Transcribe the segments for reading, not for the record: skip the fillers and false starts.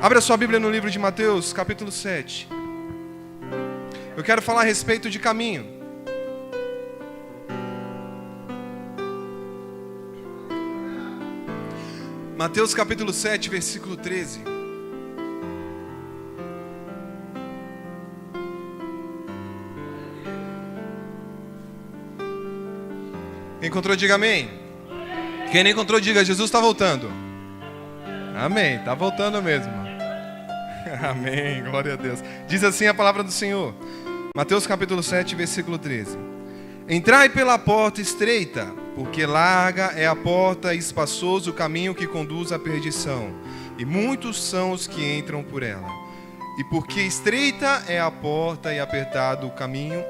Abra sua Bíblia no livro de Mateus, capítulo 7. Eu quero falar a respeito de caminho. Mateus capítulo 7, versículo 13. Quem encontrou, diga amém. Quem não encontrou, diga: Jesus está voltando. Amém, está voltando mesmo. Amém, glória a Deus. Diz assim a palavra do Senhor. Mateus capítulo 7, versículo 13. Entrai pela porta estreita, porque larga é a porta e espaçoso o caminho que conduz à perdição, e muitos são os que entram por ela. E porque estreita é a porta e apertado o caminho,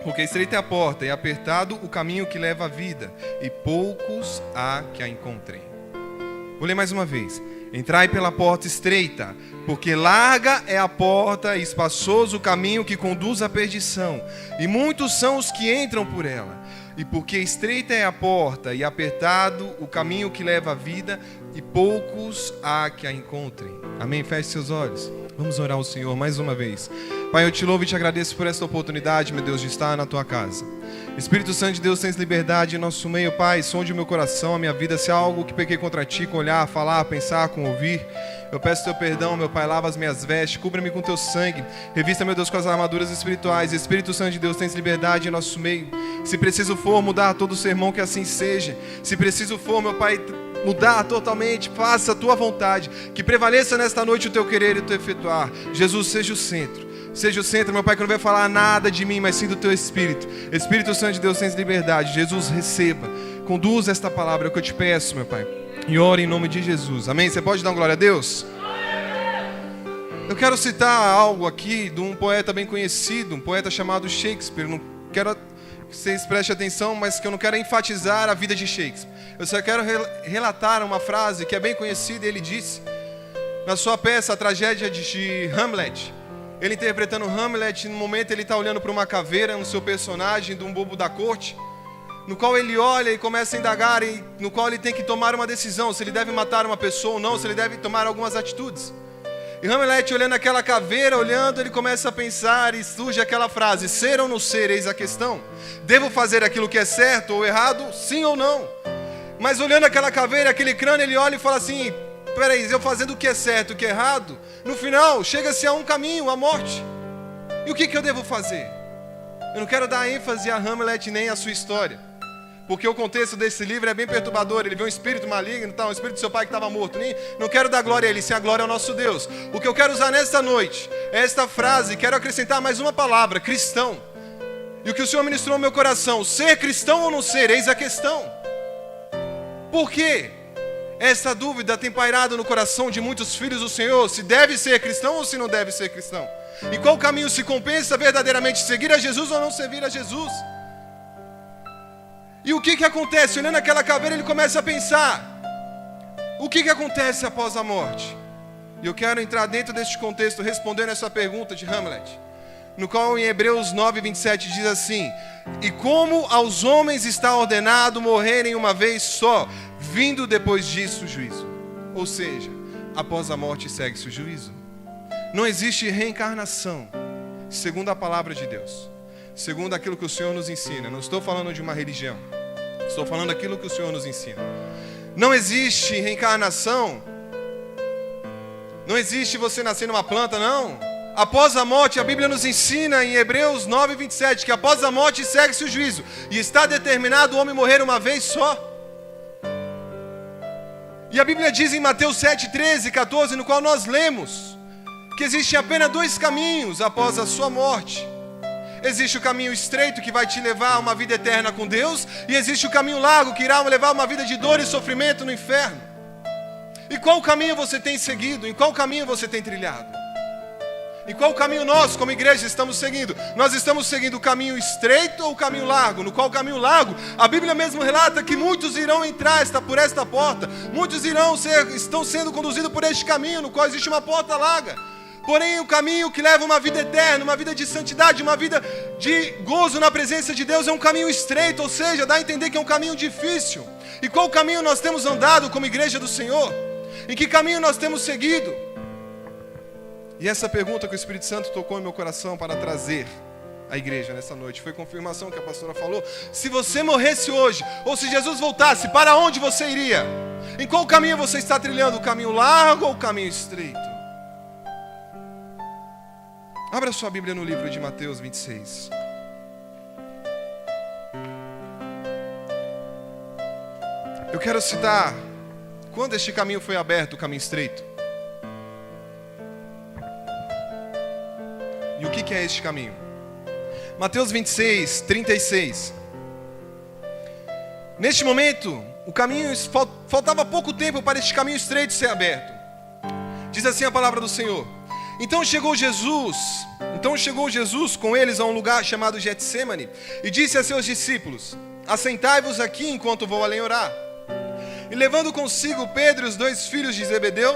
porque estreita é a porta e apertado o caminho que leva à vida, e poucos há que a encontrem. Vou ler mais uma vez. Entrai pela porta estreita, porque larga é a porta e espaçoso o caminho que conduz à perdição, e muitos são os que entram por ela. E porque estreita é a porta e apertado o caminho que leva à vida, e poucos há que a encontrem. Amém? Feche seus olhos. Vamos orar ao Senhor mais uma vez. Pai, eu te louvo e te agradeço por esta oportunidade, meu Deus, de estar na tua casa. Espírito Santo de Deus, tens liberdade em nosso meio, Pai. Sonde o meu coração, a minha vida, se há algo que pequei contra ti, com olhar, falar, pensar, com ouvir. Eu peço teu perdão, meu Pai, lava as minhas vestes, cubra-me com teu sangue, revista, meu Deus, com as armaduras espirituais. Espírito Santo de Deus, tens liberdade em nosso meio. Se preciso for mudar todo o sermão, que assim seja. Se preciso for, meu Pai, mudar totalmente, faça a tua vontade, que prevaleça nesta noite o teu querer e o teu efetuar. Jesus, seja o centro. Seja o centro, meu Pai, que não vai falar nada de mim, mas sim do teu Espírito. Espírito Santo de Deus, tens liberdade. Jesus, receba, conduza esta palavra, é o que eu te peço, meu Pai. E ore em nome de Jesus. Amém? Você pode dar uma glória a Deus? Eu quero citar algo aqui de um poeta bem conhecido, um poeta chamado Shakespeare. Não quero que vocês prestem atenção, mas que eu não quero enfatizar a vida de Shakespeare. Eu só quero relatar uma frase que é bem conhecida. Ele disse, na sua peça, a tragédia de Hamlet, ele interpretando Hamlet, no momento ele está olhando para uma caveira no seu personagem, de um bobo da corte, no qual ele olha e começa a indagar, e no qual ele tem que tomar uma decisão, se ele deve matar uma pessoa ou não, se ele deve tomar algumas atitudes. E Hamlet, olhando aquela caveira, olhando, ele começa a pensar e surge aquela frase: ser ou não ser, eis a questão. Devo fazer aquilo que é certo ou errado, sim ou não? Mas olhando aquela caveira, aquele crânio, ele olha e fala assim: peraí, eu fazendo o que é certo, o que é errado, no final chega-se a um caminho, a morte. E o que eu devo fazer? Eu não quero dar ênfase a Hamlet nem a sua história, porque o contexto desse livro é bem perturbador. Ele vê um espírito maligno, um espírito do seu pai que estava morto. Não quero dar glória a ele, sim a glória ao nosso Deus. O que eu quero usar nesta noite é esta frase. Quero acrescentar mais uma palavra: cristão. E o que o Senhor ministrou no meu coração: ser cristão ou não ser, eis a questão. Por quê? Essa dúvida tem pairado no coração de muitos filhos do Senhor, se deve ser cristão ou se não deve ser cristão. E qual caminho se compensa verdadeiramente, seguir a Jesus ou não servir a Jesus? E o que acontece? Olhando aquela caveira, ele começa a pensar: o que acontece após a morte? E eu quero entrar dentro deste contexto respondendo essa pergunta de Hamlet, no qual em Hebreus 9, 27 diz assim: e como aos homens está ordenado morrerem uma vez só, vindo depois disso o juízo. Ou seja, após a morte segue-se o juízo. Não existe reencarnação, segundo a palavra de Deus, segundo aquilo que o Senhor nos ensina. Não estou falando de uma religião, estou falando aquilo que o Senhor nos ensina. Não existe reencarnação, não existe você nascer numa planta, não. Após a morte, a Bíblia nos ensina em Hebreus 9, 27, que após a morte segue-se o juízo, e está determinado o homem morrer uma vez só. E a Bíblia diz em Mateus 7, 13, 14, no qual nós lemos que existem apenas dois caminhos após a sua morte. Existe o caminho estreito, que vai te levar a uma vida eterna com Deus, e existe o caminho largo, que irá levar a uma vida de dor e sofrimento no inferno. E qual caminho você tem seguido? Em qual caminho você tem trilhado? Em qual caminho nós, como igreja, estamos seguindo? Nós estamos seguindo o caminho estreito ou o caminho largo? No qual o caminho largo, a Bíblia mesmo relata que muitos irão entrar por esta porta. Muitos estão sendo conduzidos por este caminho, no qual existe uma porta larga. Porém, o caminho que leva uma vida eterna, uma vida de santidade, uma vida de gozo na presença de Deus, é um caminho estreito, ou seja, dá a entender que é um caminho difícil. E qual caminho nós temos andado como igreja do Senhor? Em que caminho nós temos seguido? E essa pergunta que o Espírito Santo tocou em meu coração para trazer à igreja nessa noite foi confirmação que a pastora falou. Se você morresse hoje, ou se Jesus voltasse, para onde você iria? Em qual caminho você está trilhando? O caminho largo ou o caminho estreito? Abra sua Bíblia no livro de Mateus 26. Eu quero citar quando este caminho foi aberto, o caminho estreito. E o que é este caminho? Mateus 26, 36. Neste momento, o caminho, faltava pouco tempo para este caminho estreito ser aberto. Diz assim a palavra do Senhor. Então chegou Jesus com eles a um lugar chamado Getsêmani e disse a seus discípulos: assentai-vos aqui enquanto vou além orar. E levando consigo Pedro e os 2 filhos de Zebedeu,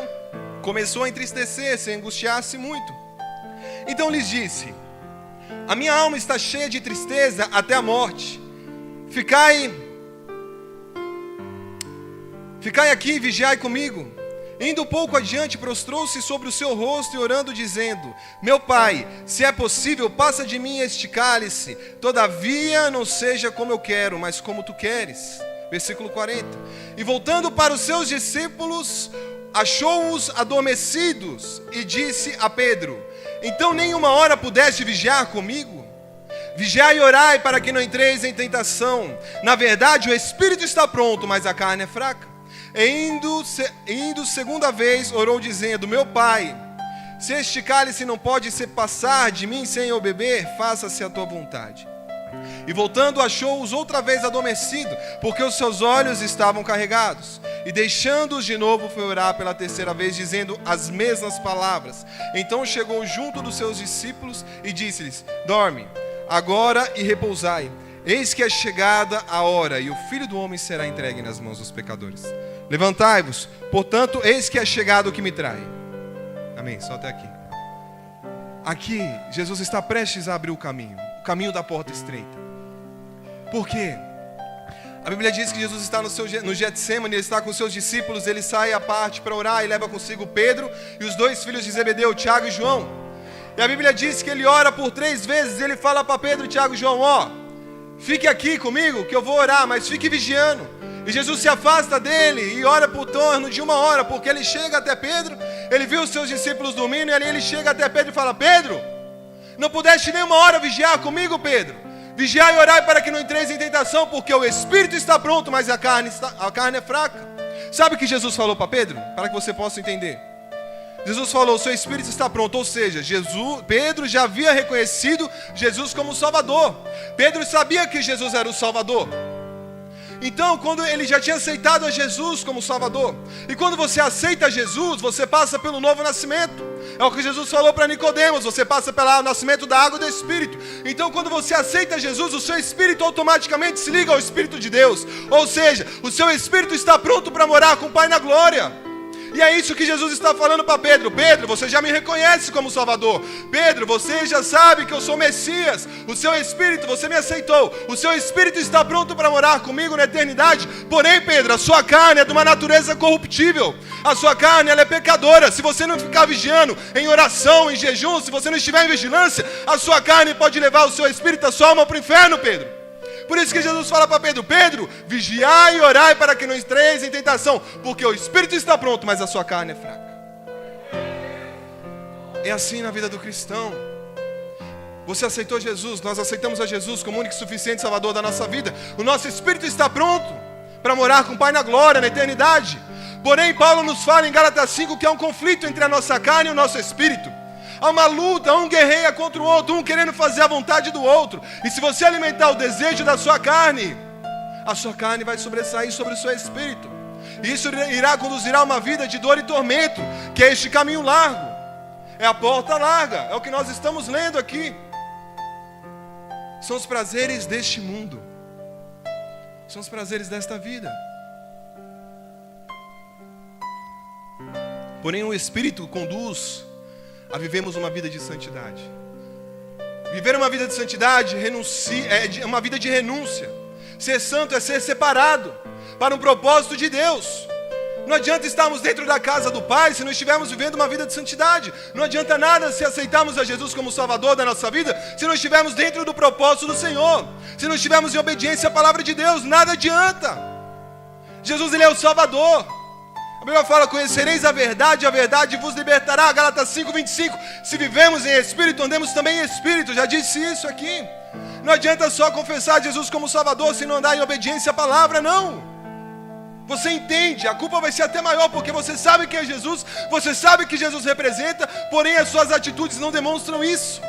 começou a entristecer-se e angustiar-se muito. Então lhes disse: a minha alma está cheia de tristeza até a morte. Ficai aqui e vigiai comigo. Indo um pouco adiante, prostrou-se sobre o seu rosto e orando, dizendo: meu Pai, se é possível, passa de mim este cálice. Todavia não seja como eu quero, mas como tu queres. Versículo 40. E voltando para os seus discípulos, achou-os adormecidos e disse a Pedro: então nem uma hora pudeste vigiar comigo? Vigiai e orai para que não entreis em tentação. Na verdade, o espírito está pronto, mas a carne é fraca. E indo segunda vez, orou dizendo: meu Pai, se este cálice não pode se passar de mim sem eu beber, faça-se a tua vontade. E voltando, achou-os outra vez adormecidos, porque os seus olhos estavam carregados. E deixando-os de novo, foi orar pela terceira vez, dizendo as mesmas palavras. Então chegou junto dos seus discípulos e disse-lhes: dorme agora e repousai. Eis que é chegada a hora, e o Filho do Homem será entregue nas mãos dos pecadores. Levantai-vos, portanto, eis que é chegado o que me trai. Amém, só até aqui. Aqui, Jesus está prestes a abrir o caminho da porta estreita. Por quê? A Bíblia diz que Jesus está no Getsêmani, ele está com seus discípulos, ele sai à parte para orar e leva consigo Pedro e os 2 filhos de Zebedeu, Tiago e João. E a Bíblia diz que ele ora por 3 vezes, ele fala para Pedro, Tiago e João: fique aqui comigo que eu vou orar, mas fique vigiando. E Jesus se afasta dele e ora por torno de 1 hora, porque ele chega até Pedro, ele viu os seus discípulos dormindo, e ali ele chega até Pedro e fala: Pedro, não pudeste nem 1 hora vigiar comigo, Pedro? Vigiai e orai para que não entreis em tentação, porque o espírito está pronto, mas a carne é fraca. Sabe o que Jesus falou para Pedro? Para que você possa entender. Jesus falou: o seu espírito está pronto, ou seja, Pedro já havia reconhecido Jesus como Salvador. Pedro sabia que Jesus era o Salvador. Então, quando ele já tinha aceitado a Jesus como Salvador, e quando você aceita Jesus, você passa pelo novo nascimento. É o que Jesus falou para Nicodemos: você passa pelo nascimento da água e do Espírito. Então, quando você aceita Jesus, o seu espírito automaticamente se liga ao Espírito de Deus. Ou seja, o seu espírito está pronto para morar com o Pai na glória. E é isso que Jesus está falando para Pedro: Pedro, você já me reconhece como Salvador. Pedro, você já sabe que eu sou Messias. O seu espírito, você me aceitou. O seu espírito está pronto para morar comigo na eternidade. Porém, Pedro, a sua carne é de uma natureza corruptível. A sua carne, ela é pecadora. Se você não ficar vigiando em oração, em jejum, se você não estiver em vigilância, a sua carne pode levar o seu espírito, a sua alma para o inferno, Pedro. Por isso que Jesus fala para Pedro: Pedro, vigiai e orai para que não entreis em tentação, porque o espírito está pronto, mas a sua carne é fraca. É assim na vida do cristão. Você aceitou Jesus, nós aceitamos a Jesus como único e suficiente Salvador da nossa vida. O nosso espírito está pronto para morar com o Pai na glória, na eternidade. Porém, Paulo nos fala em Gálatas 5 que há um conflito entre a nossa carne e o nosso espírito. Há uma luta, um guerreia contra o outro, um querendo fazer a vontade do outro. E se você alimentar o desejo da sua carne, a sua carne vai sobressair sobre o seu espírito. E isso irá conduzir a uma vida de dor e tormento, que é este caminho largo. É a porta larga, é o que nós estamos lendo aqui. São os prazeres deste mundo. São os prazeres desta vida. Porém, o Espírito conduz a vivermos uma vida de santidade. Viver uma vida de santidade é uma vida de renúncia. Ser santo é ser separado para um propósito de Deus. Não adianta estarmos dentro da casa do Pai se não estivermos vivendo uma vida de santidade. Não adianta nada se aceitarmos a Jesus como Salvador da nossa vida se não estivermos dentro do propósito do Senhor. Se não estivermos em obediência à palavra de Deus, nada adianta. Jesus, Ele é o Salvador. A Bíblia fala, conhecereis a verdade vos libertará. Gálatas 5:25. Se vivemos em Espírito, andemos também em Espírito. Já disse isso aqui. Não adianta só confessar Jesus como Salvador se não andar em obediência à palavra, não. Você entende, a culpa vai ser até maior, porque você sabe quem é Jesus, você sabe que Jesus representa, porém as suas atitudes não demonstram isso.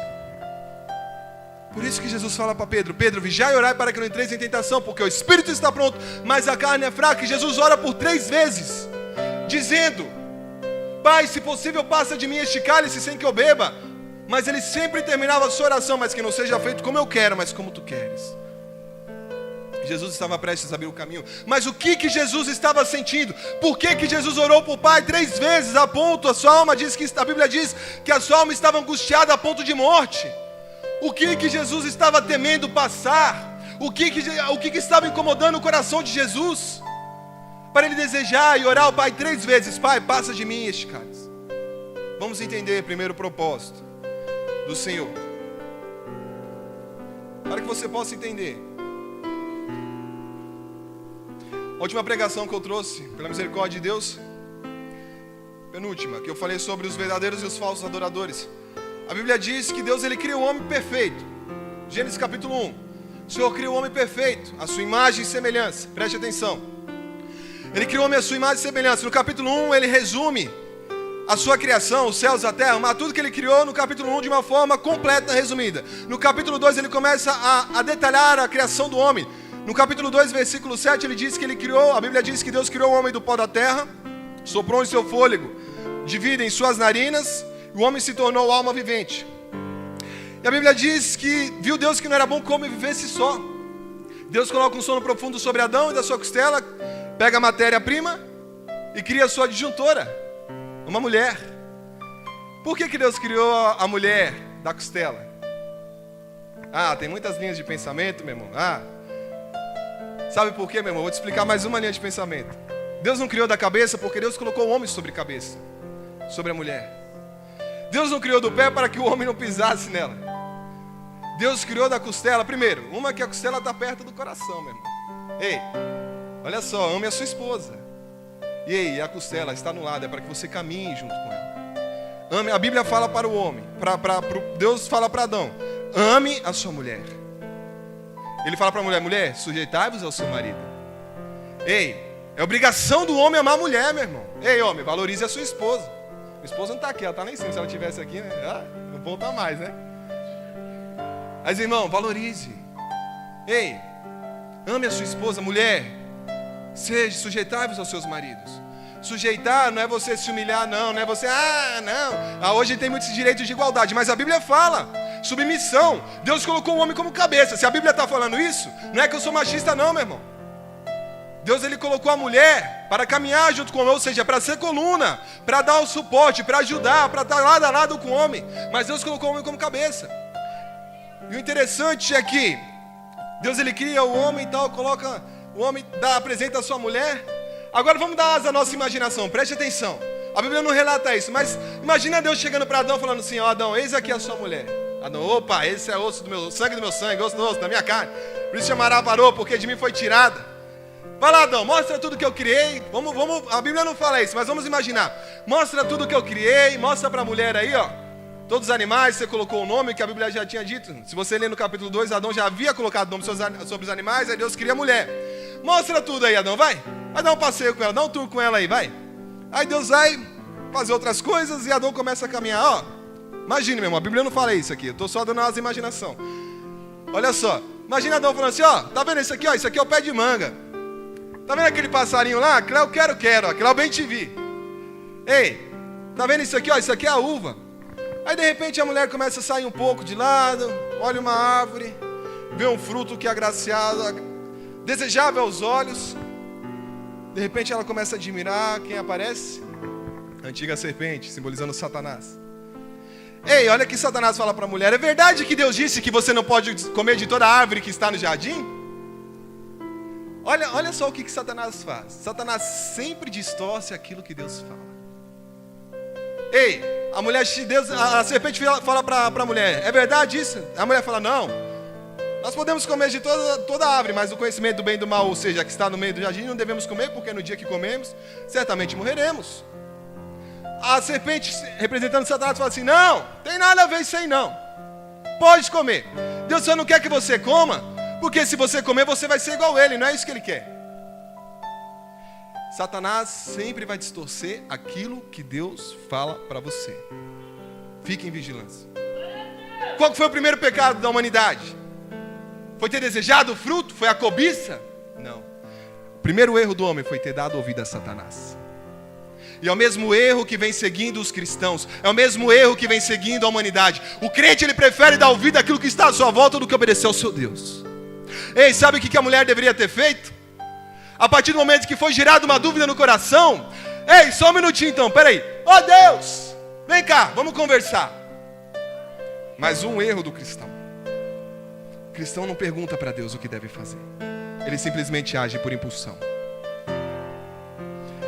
Por isso que Jesus fala para Pedro, Pedro, vigiai e orai para que não entreis em tentação, porque o espírito está pronto, mas a carne é fraca. E Jesus ora por 3 vezes, dizendo, Pai, se possível passa de mim este cálice sem que eu beba. Mas ele sempre terminava a sua oração, mas que não seja feito como eu quero, mas como tu queres. Jesus estava prestes a abrir o caminho. Mas o que Jesus estava sentindo? Por que Jesus orou para o Pai 3 vezes? A ponto, a sua alma diz que, a Bíblia diz que a sua alma estava angustiada a ponto de morte. O que Jesus estava temendo passar? O que estava incomodando o coração de Jesus? Para ele desejar e orar ao Pai 3 vezes, Pai, passa de mim este cálice. Vamos entender primeiro o propósito do Senhor, para que você possa entender. A última pregação que eu trouxe, pela misericórdia de Deus, penúltima, que eu falei sobre os verdadeiros e os falsos adoradores. A Bíblia diz que Deus, Ele cria o homem perfeito. Gênesis capítulo 1. O Senhor cria o homem perfeito, a sua imagem e semelhança. Preste atenção. Ele criou o homem à sua imagem e semelhança. No capítulo 1, Ele resume a sua criação, os céus, a terra, mas tudo que Ele criou no capítulo 1 de uma forma completa, resumida. No capítulo 2, Ele começa a detalhar a criação do homem. No capítulo 2, versículo 7, ele diz que ele criou, a Bíblia diz que Deus criou o homem do pó da terra, soprou em seu fôlego de vida em suas narinas, e o homem se tornou alma vivente. E a Bíblia diz que viu Deus que não era bom que o homem vivesse só. Deus coloca um sono profundo sobre Adão e da sua costela, pega a matéria-prima e cria a sua adjuntora, uma mulher. Por que Deus criou a mulher da costela? Tem muitas linhas de pensamento, meu irmão. Sabe por quê, meu irmão? Vou te explicar mais uma linha de pensamento. Deus não criou da cabeça porque Deus colocou o homem sobre a cabeça, sobre a mulher. Deus não criou do pé para que o homem não pisasse nela. Deus criou da costela, primeiro, uma que a costela está perto do coração, meu irmão. Ei, olha só, ame a sua esposa. E aí, a costela está no lado, é para que você caminhe junto com ela. Ame, a Bíblia fala para o homem, Deus fala para Adão, ame a sua mulher. Ele fala para a mulher, mulher, sujeitai-vos ao seu marido. Ei, é obrigação do homem amar a mulher, meu irmão. Ei, homem, valorize a sua esposa. Minha esposa não está aqui, ela está lá em cima. Se ela estivesse aqui, né? Não volta mais, né? Mas, irmão, valorize. Ei, ame a sua esposa, mulher. Sujeitai-vos aos seus maridos. Sujeitar não é você se humilhar, não é você, não. Hoje tem muitos direitos de igualdade, mas a Bíblia fala, submissão. Deus colocou o homem como cabeça. Se a Bíblia está falando isso, não é que eu sou machista não, meu irmão. Deus, Ele colocou a mulher para caminhar junto com o homem, ou seja, para ser coluna, para dar o suporte, para ajudar, para estar lado a lado com o homem. Mas Deus colocou o homem como cabeça. E o interessante é que Deus, Ele cria o homem e tal, coloca o homem, apresenta a sua mulher. Agora vamos dar asa à nossa imaginação, preste atenção. A Bíblia não relata isso, mas imagina Deus chegando para Adão falando assim, Adão, eis aqui a sua mulher. Adão, opa, esse é osso do meu sangue, osso do osso da minha carne. Por isso chamará varô, porque de mim foi tirada. Vai lá, Adão, mostra tudo que eu criei. A Bíblia não fala isso, mas vamos imaginar. Mostra tudo que eu criei, mostra para a mulher aí, ó. Todos os animais, você colocou o nome que a Bíblia já tinha dito. Se você ler no capítulo 2, Adão já havia colocado o nome sobre os animais, aí Deus cria a mulher. Mostra tudo aí, Adão, vai. Vai dar um passeio com ela, dá um tour com ela aí, vai. Aí Deus vai fazer outras coisas e Adão começa a caminhar, ó. Imagine, meu irmão, a Bíblia não fala isso aqui, eu estou só dando as imaginação. Olha só, imagina Adão falando assim, ó, tá vendo isso aqui, ó, isso aqui é o pé de manga. Tá vendo aquele passarinho lá? Aquilo é o quero, ó, aquilo é o bem-te-vi. Ei, tá vendo isso aqui, ó, isso aqui é a uva. Aí de repente a mulher começa a sair um pouco de lado, olha uma árvore, vê um fruto que é agraciado, desejável aos olhos. De repente ela começa a admirar quem aparece? A antiga serpente, simbolizando Satanás. Ei, olha que Satanás fala para a mulher, é verdade que Deus disse que você não pode comer de toda a árvore que está no jardim? Olha só o que Satanás faz. Satanás sempre distorce aquilo que Deus fala. Ei, a mulher de Deus, a serpente fala para a mulher: é verdade isso? A mulher fala: não. Nós podemos comer de toda árvore, mas o conhecimento do bem e do mal, ou seja, que está no meio do jardim, não devemos comer, porque no dia que comemos, certamente morreremos. A serpente, representando Satanás, fala assim: não, tem nada a ver isso aí não. Pode comer. Deus só não quer que você coma, porque se você comer, você vai ser igual a ele, não é isso que ele quer. Satanás sempre vai distorcer aquilo que Deus fala para você. Fique em vigilância. Qual foi o primeiro pecado da humanidade? Foi ter desejado o fruto? Foi a cobiça? Não. O primeiro erro do homem foi ter dado ouvido a Satanás. E é o mesmo erro que vem seguindo os cristãos. É o mesmo erro que vem seguindo a humanidade. O crente, ele prefere dar ouvido àquilo que está à sua volta do que obedecer ao seu Deus. Ei, sabe o que a mulher deveria ter feito? A partir do momento que foi gerada uma dúvida no coração. Ei, só um minutinho então, peraí. Ó Deus, vem cá, vamos conversar. Mas um erro do cristão. O cristão não pergunta para Deus o que deve fazer. Ele simplesmente age por impulsão.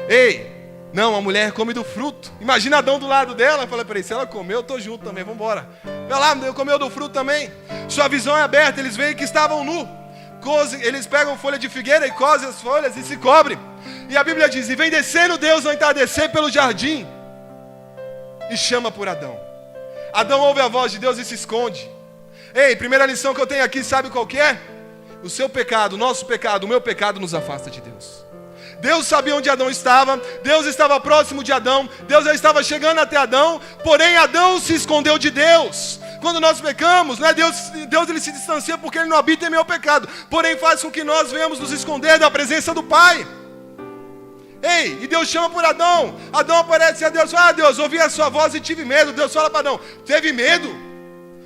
Ei, não, a mulher come do fruto. Imagina Adão do lado dela. Fala: peraí, se ela comeu, eu tô junto também, vamos embora. Vai lá, comeu do fruto também. Sua visão é aberta, eles veem que estavam nus. Eles pegam folha de figueira e cozem as folhas e se cobrem. E a Bíblia diz: e vem descendo Deus ao entardecer pelo jardim e chama por Adão. Adão ouve a voz de Deus e se esconde. Ei, primeira lição que eu tenho aqui, sabe qual que é? O seu pecado, o nosso pecado, o meu pecado nos afasta de Deus. Deus sabia onde Adão estava, Deus estava próximo de Adão, Deus já estava chegando até Adão, porém Adão se escondeu de Deus. Quando nós pecamos, né, Deus ele se distancia porque ele não habita em meu pecado, porém faz com que nós venhamos nos esconder da presença do Pai. Ei, e Deus chama por Adão. Adão aparece a Deus: ah, Deus, ouvi a sua voz e tive medo. Deus fala para Adão: teve medo?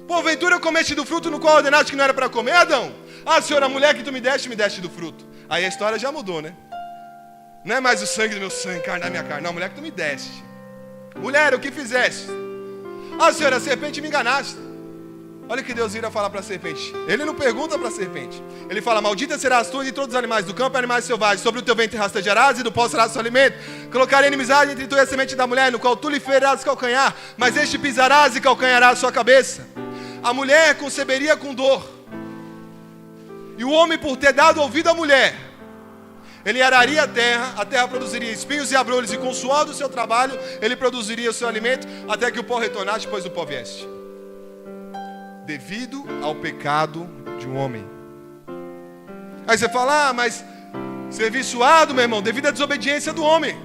Porventura eu cometi do fruto no qual ordenaste que não era para comer, Adão? Ah, Senhor, a mulher que tu me deste do fruto. Aí a história já mudou, né? Não é mais o sangue do meu sangue, carne da minha carne. Não, a mulher que tu me deste. Mulher, o que fizeste? Ah, Senhor, a serpente me enganaste. Olha o que Deus vira falar para a serpente. Ele não pergunta para a serpente. Ele fala: maldita serás tu e todos os animais do campo e animais selvagens. Sobre o teu ventre rastejarás e do pó serás seu alimento. Colocarei inimizade entre tu e a semente da mulher, no qual tu lhe ferirás calcanhar, mas este pisarás e calcanharás sua cabeça. A mulher conceberia com dor. E o homem, por ter dado ouvido à mulher, ele araria a terra produziria espinhos e abrolhos, e com o suor do seu trabalho, ele produziria o seu alimento, até que o pó retornasse, depois do pó vieste. Devido ao pecado de um homem. Aí você fala: ah, mas serviço árduo, meu irmão, devido à desobediência do homem.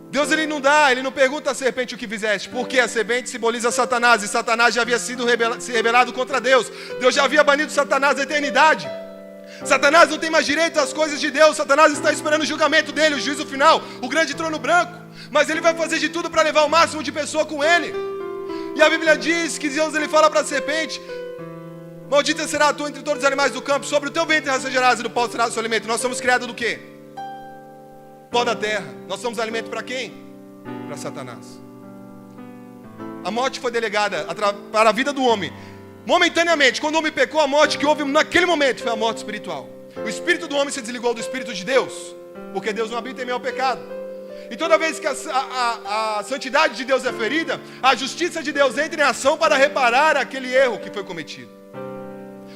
Deus ele não pergunta à serpente o que fizeste, porque a serpente simboliza Satanás, e Satanás já havia sido se rebelado contra Deus. Deus já havia banido Satanás da eternidade. Satanás não tem mais direito às coisas de Deus. Satanás está esperando o julgamento dele, o juízo final, o grande trono branco. Mas ele vai fazer de tudo para levar o máximo de pessoa com ele. E a Bíblia diz que Deus ele fala para a serpente: maldita será tu entre todos os animais do campo, sobre o teu ventre rastejarás e do pó será o seu alimento. Nós somos criados do quê? Pó da terra. Nós somos alimento para quem? Para Satanás. A morte foi delegada para a vida do homem momentaneamente. Quando o homem pecou, a morte que houve naquele momento foi a morte espiritual. O espírito do homem se desligou do espírito de Deus, porque Deus não habita em meio ao pecado. E toda vez que a santidade de Deus é ferida, a justiça de Deus entra em ação para reparar aquele erro que foi cometido.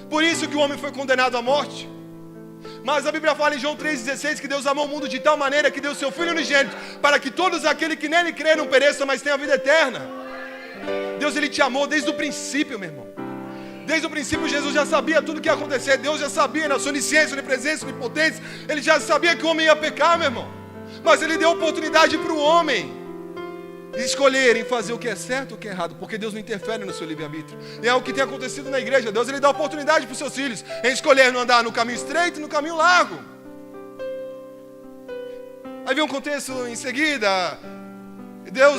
Por isso que o homem foi condenado à morte. Mas a Bíblia fala em João 3,16 que Deus amou o mundo de tal maneira que deu seu Filho unigênito, para que todos aqueles que nele crêem não pereçam, mas tenham a vida eterna. Deus ele te amou desde o princípio, meu irmão. Desde o princípio Jesus já sabia tudo o que ia acontecer. Deus já sabia, na sua onisciência, onipresença, onipotência, ele já sabia que o homem ia pecar, meu irmão. Mas ele deu oportunidade para o homem escolher em fazer o que é certo ou o que é errado, porque Deus não interfere no seu livre-arbítrio. E é o que tem acontecido na igreja. Deus ele dá oportunidade para os seus filhos em escolher não andar no caminho estreito e no caminho largo. Aí vem um contexto em seguida.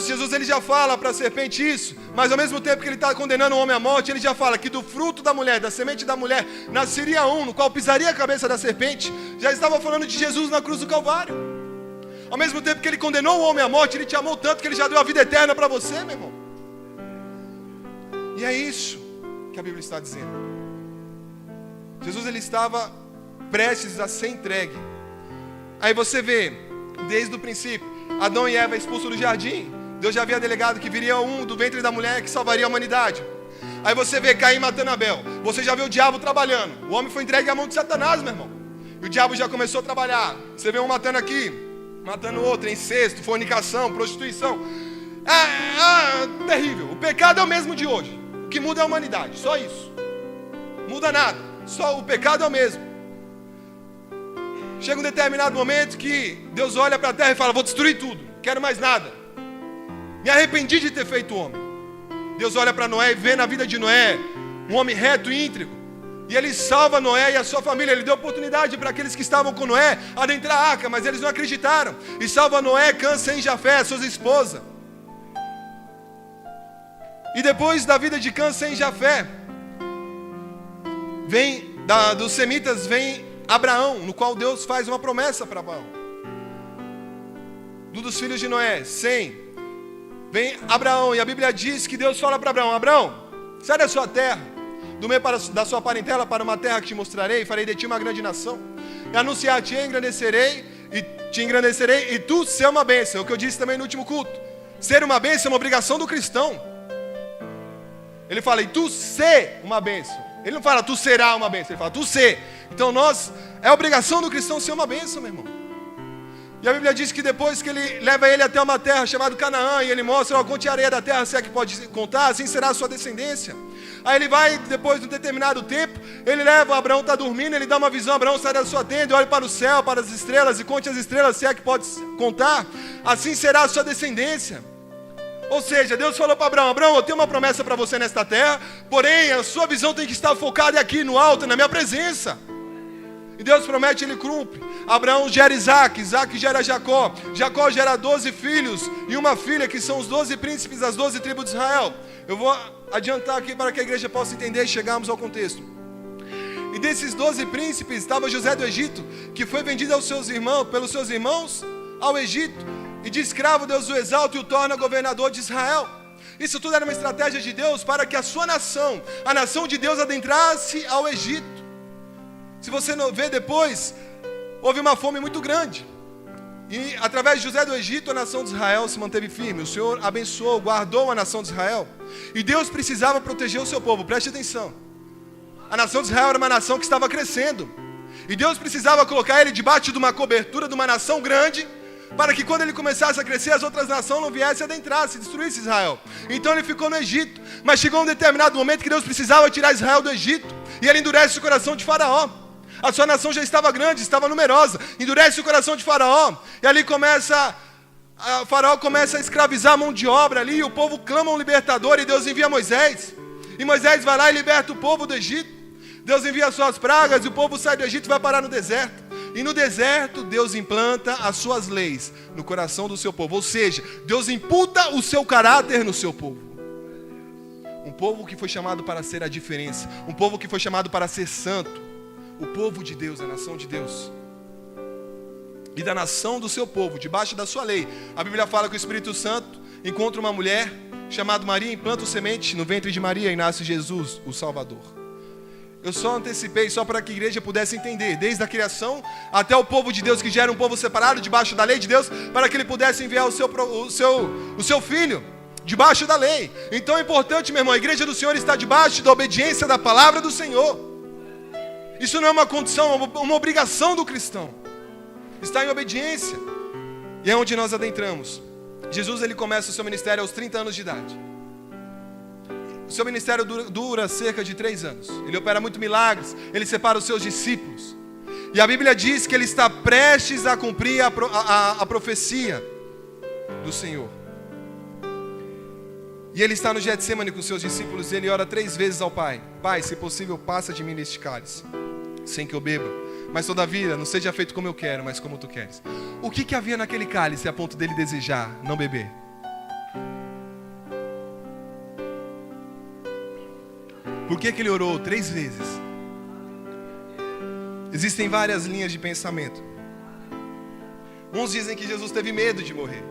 Jesus ele já fala para a serpente isso, mas ao mesmo tempo que ele está condenando o homem à morte, ele já fala que do fruto da mulher, da semente da mulher, nasceria um, no qual pisaria a cabeça da serpente. Já estava falando de Jesus na cruz do Calvário. Ao mesmo tempo que ele condenou o homem à morte, ele te amou tanto que ele já deu a vida eterna para você, meu irmão. E é isso que a Bíblia está dizendo. Jesus ele estava prestes a ser entregue. Aí você vê, desde o princípio, Adão e Eva expulsos do jardim. Deus já havia delegado que viria um do ventre da mulher que salvaria a humanidade. Aí você vê Caim matando Abel. Você já vê o diabo trabalhando. O homem foi entregue à mão de Satanás, meu irmão. E o diabo já começou a trabalhar. Você vê um matando aqui, matando outro, incesto, fornicação, prostituição. Terrível. O pecado é o mesmo de hoje. O que muda é a humanidade, só isso. Muda nada, só o pecado é o mesmo. Chega um determinado momento que Deus olha para a terra e fala: vou destruir tudo, não quero mais nada. Me arrependi de ter feito o homem. Deus olha para Noé e vê na vida de Noé um homem reto e íntegro. E ele salva Noé e a sua família. Ele deu oportunidade para aqueles que estavam com Noé adentrar a arca, mas eles não acreditaram. E salva Noé, Cã, Sem e Jafé, suas esposas. E depois da vida de Cã, Sem e Jafé, dos semitas vem Abraão, no qual Deus faz uma promessa para Abraão. Dos filhos de Noé, Sem, vem Abraão, e a Bíblia diz que Deus fala para Abraão: Abraão, sai da sua terra, do meio da sua parentela, para uma terra que te mostrarei, farei de ti uma grande nação, e anunciar-te engrandecerei, e tu ser uma bênção. É o que eu disse também no último culto. Ser uma bênção é uma obrigação do cristão. Ele fala: e tu ser uma bênção. Ele não fala: tu será uma bênção, ele fala: tu ser. Então é obrigação do cristão ser uma bênção, meu irmão. E a Bíblia diz que depois que ele leva ele até uma terra chamada Canaã, e ele mostra: conte a areia da terra, se é que pode contar, assim será a sua descendência. Aí ele vai, depois de um determinado tempo, ele leva, Abraão está dormindo, ele dá uma visão: Abraão, sai da sua tenda, olhe para o céu, para as estrelas, e conte as estrelas, se é que pode contar, assim será a sua descendência. Ou seja, Deus falou para Abraão: Abraão, eu tenho uma promessa para você nesta terra, porém a sua visão tem que estar focada aqui no alto, na minha presença. E Deus promete, ele cumpre. Abraão gera Isaac, Isaac gera Jacó, Jacó gera 12 filhos e uma filha, que são os 12 príncipes das 12 tribos de Israel. Eu vou adiantar aqui para que a igreja possa entender e chegarmos ao contexto. E desses 12 príncipes estava José do Egito, que foi vendido pelos seus irmãos ao Egito, e de escravo Deus o exalta e o torna governador de Israel. Isso tudo era uma estratégia de Deus para que a sua nação, a nação de Deus, adentrasse ao Egito. Se você não vê depois, houve uma fome muito grande. E através de José do Egito, a nação de Israel se manteve firme. O Senhor abençoou, guardou a nação de Israel. E Deus precisava proteger o seu povo, preste atenção. A nação de Israel era uma nação que estava crescendo. E Deus precisava colocar ele debaixo de uma cobertura de uma nação grande, para que quando ele começasse a crescer, as outras nações não viessem adentrar, se destruísse Israel. Então ele ficou no Egito. Mas chegou um determinado momento que Deus precisava tirar Israel do Egito. E ele endurece o coração de Faraó. A sua nação já estava grande, estava numerosa. Endurece o coração de Faraó. E ali Faraó começa a escravizar a mão de obra ali. E o povo clama um libertador, e Deus envia Moisés. E Moisés vai lá e liberta o povo do Egito. Deus envia as suas pragas e o povo sai do Egito e vai parar no deserto. E no deserto Deus implanta as suas leis no coração do seu povo. Ou seja, Deus imputa o seu caráter no seu povo. Um povo que foi chamado para ser a diferença. Um povo que foi chamado para ser santo. O povo de Deus, a nação de Deus. E da nação do seu povo, debaixo da sua lei. A Bíblia fala que o Espírito Santo encontra uma mulher chamada Maria, implanta o semente no ventre de Maria e nasce Jesus, o Salvador. Eu só antecipei só para que a igreja pudesse entender, desde a criação até o povo de Deus, que já era um povo separado debaixo da lei de Deus, para que ele pudesse enviar o seu filho debaixo da lei. Então é importante, meu irmão, a igreja do Senhor está debaixo da obediência da palavra do Senhor. Isso não é uma condição, é uma obrigação do cristão. Está em obediência. E é onde nós adentramos. Jesus, ele começa o seu ministério aos 30 anos de idade. O seu ministério dura cerca de 3 anos. Ele opera muitos milagres. Ele separa os seus discípulos. E a Bíblia diz que ele está prestes a cumprir a profecia do Senhor. E ele está no Getsêmani com seus discípulos. E ele ora 3 vezes ao Pai: Pai, se possível, passa de mim este cálice, sem que eu beba. Mas todavia, não seja feito como eu quero, mas como tu queres. O que havia naquele cálice a ponto dele desejar não beber? Por que ele orou 3 vezes? Existem várias linhas de pensamento. Uns dizem que Jesus teve medo de morrer,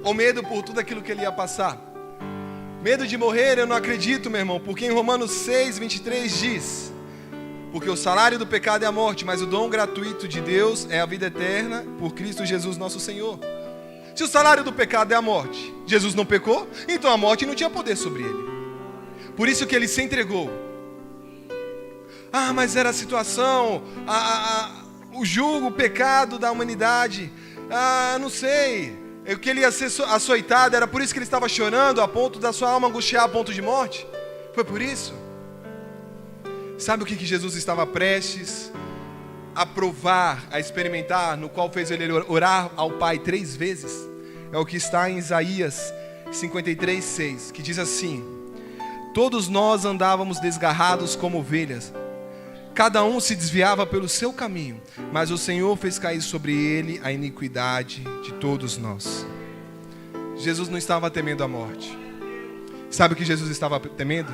ou medo por tudo aquilo que ele ia passar. Medo de morrer eu não acredito, meu irmão, porque em Romanos 6, 23 diz Porque o salário do pecado é a morte, mas o dom gratuito de Deus é a vida eterna por Cristo Jesus nosso Senhor. Se o salário do pecado é a morte, Jesus não pecou, então a morte não tinha poder sobre ele. Por isso que ele se entregou. Mas era a situação, o jugo, o pecado da humanidade. Não sei. O que ele ia ser açoitado, era por isso que ele estava chorando, a ponto da sua alma angustiar a ponto de morte? Foi por isso? Sabe o que Jesus estava prestes a provar, a experimentar, no qual fez ele orar ao Pai 3 vezes? É o que está em Isaías 53:6, que diz assim: todos nós andávamos desgarrados como ovelhas, cada um se desviava pelo seu caminho, mas o Senhor fez cair sobre ele a iniquidade de todos nós. Jesus não estava temendo a morte. Sabe o que Jesus estava temendo?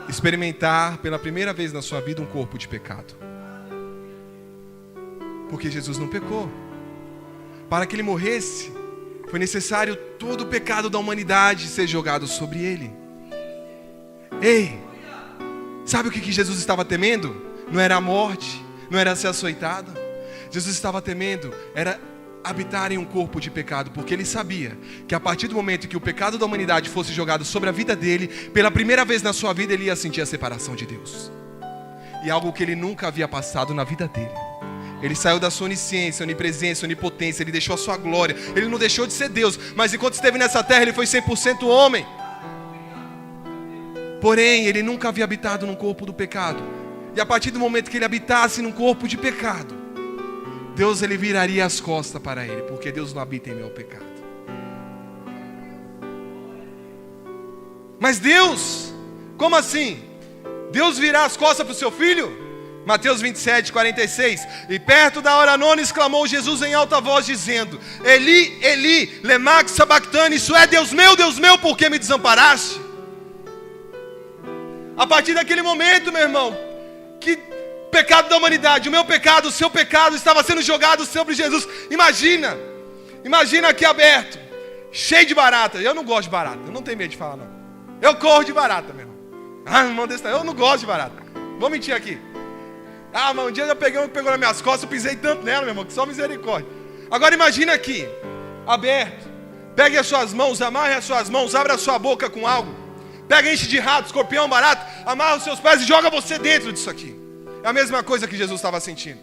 Experimentar pela primeira vez na sua vida um corpo de pecado. Porque Jesus não pecou. Para que ele morresse, foi necessário todo o pecado da humanidade ser jogado sobre ele. Ei, sabe o que Jesus estava temendo? Não era a morte, não era ser açoitado. Jesus estava temendo, era habitar em um corpo de pecado, porque ele sabia que a partir do momento que o pecado da humanidade fosse jogado sobre a vida dele, pela primeira vez na sua vida ele ia sentir a separação de Deus. E algo que ele nunca havia passado na vida dele. Ele saiu da sua onisciência, onipresença, onipotência, ele deixou a sua glória, ele não deixou de ser Deus, mas enquanto esteve nessa terra ele foi 100% homem. Porém, ele nunca havia habitado num corpo do pecado. E a partir do momento que ele habitasse num corpo de pecado, Deus ele viraria as costas para ele, porque Deus não habita em meu pecado. Mas Deus, como assim? Deus virá as costas para o seu filho? Mateus 27:46. E perto da hora nona exclamou Jesus em alta voz, dizendo: Eli, Eli, lema sabachthani, isso é, Deus meu, por que me desamparaste? A partir daquele momento, meu irmão, que pecado da humanidade, o meu pecado, o seu pecado estava sendo jogado sobre Jesus. Imagina aqui aberto, cheio de barata. Eu não gosto de barata, eu não tenho medo de falar não. Eu corro de barata, meu irmão. Eu não gosto de barata. Vou mentir aqui. Mas um dia eu peguei uma que pegou nas minhas costas, eu pisei tanto nela, meu irmão, que só misericórdia. Agora imagina aqui, aberto. Pegue as suas mãos, amarre as suas mãos, abra a sua boca com algo. Pega, enche de rato, escorpião, barato, amarra os seus pés e joga você dentro disso aqui. É a mesma coisa que Jesus estava sentindo.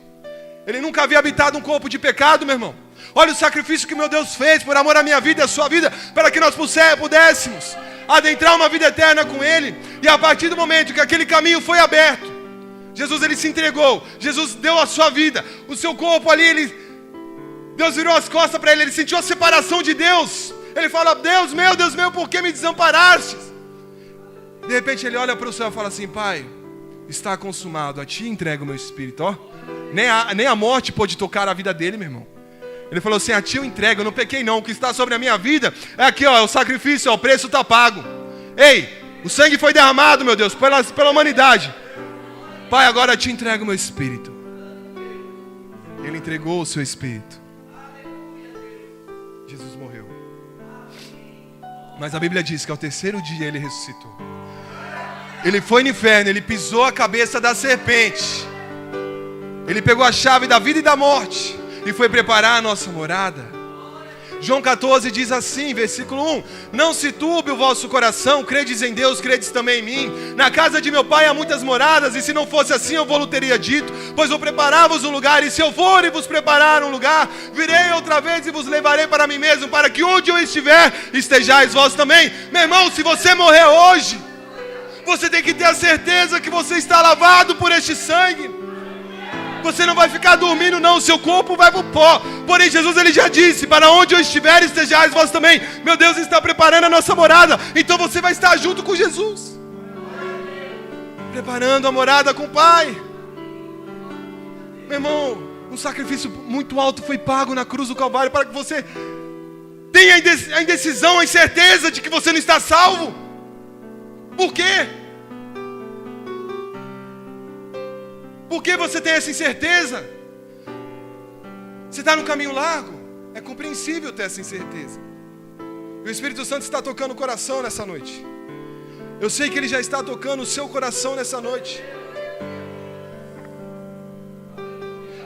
Ele nunca havia habitado um corpo de pecado, meu irmão. Olha o sacrifício que meu Deus fez por amor à minha vida e à sua vida, para que nós pudéssemos adentrar uma vida eterna com Ele. E a partir do momento que aquele caminho foi aberto, Jesus ele se entregou, Jesus deu a sua vida, o seu corpo ali, Deus virou as costas para ele, ele sentiu a separação de Deus. Ele fala: Deus meu, por que me desamparaste? De repente ele olha para o céu e fala assim: Pai, está consumado, a ti entrego o meu espírito. Nem a morte pôde tocar a vida dele, meu irmão. Ele falou assim: a ti eu entrego, eu não pequei não, o que está sobre a minha vida é aqui, é o sacrifício, o preço está pago. Ei, o sangue foi derramado, meu Deus, pela humanidade. Pai, agora eu te entrego o meu espírito. Ele entregou o seu espírito. Jesus morreu. Mas a Bíblia diz que ao terceiro dia ele ressuscitou. Ele foi no inferno, ele pisou a cabeça da serpente. Ele pegou a chave da vida e da morte e foi preparar a nossa morada. João 14 diz assim, versículo 1: Não se turbe o vosso coração, credes em Deus, credes também em mim. Na casa de meu pai há muitas moradas, e se não fosse assim eu vos teria dito, pois vou preparar-vos um lugar, e se eu for e vos preparar um lugar, virei outra vez e vos levarei para mim mesmo, para que onde eu estiver, estejais vós também. Meu irmão, se você morrer hoje, você tem que ter a certeza que você está lavado por este sangue. Você não vai ficar dormindo não, o seu corpo vai para o pó. Porém Jesus ele já disse: para onde eu estiver, estejais vós também. Meu Deus está preparando a nossa morada. Então você vai estar junto com Jesus, preparando a morada com o Pai. Meu irmão, um sacrifício muito alto foi pago na cruz do Calvário, para que você tenha a indecisão, a incerteza de que você não está salvo. Por quê? Por que você tem essa incerteza? Você está no caminho largo? É compreensível ter essa incerteza. O Espírito Santo está tocando o coração nessa noite. Eu sei que Ele já está tocando o seu coração nessa noite.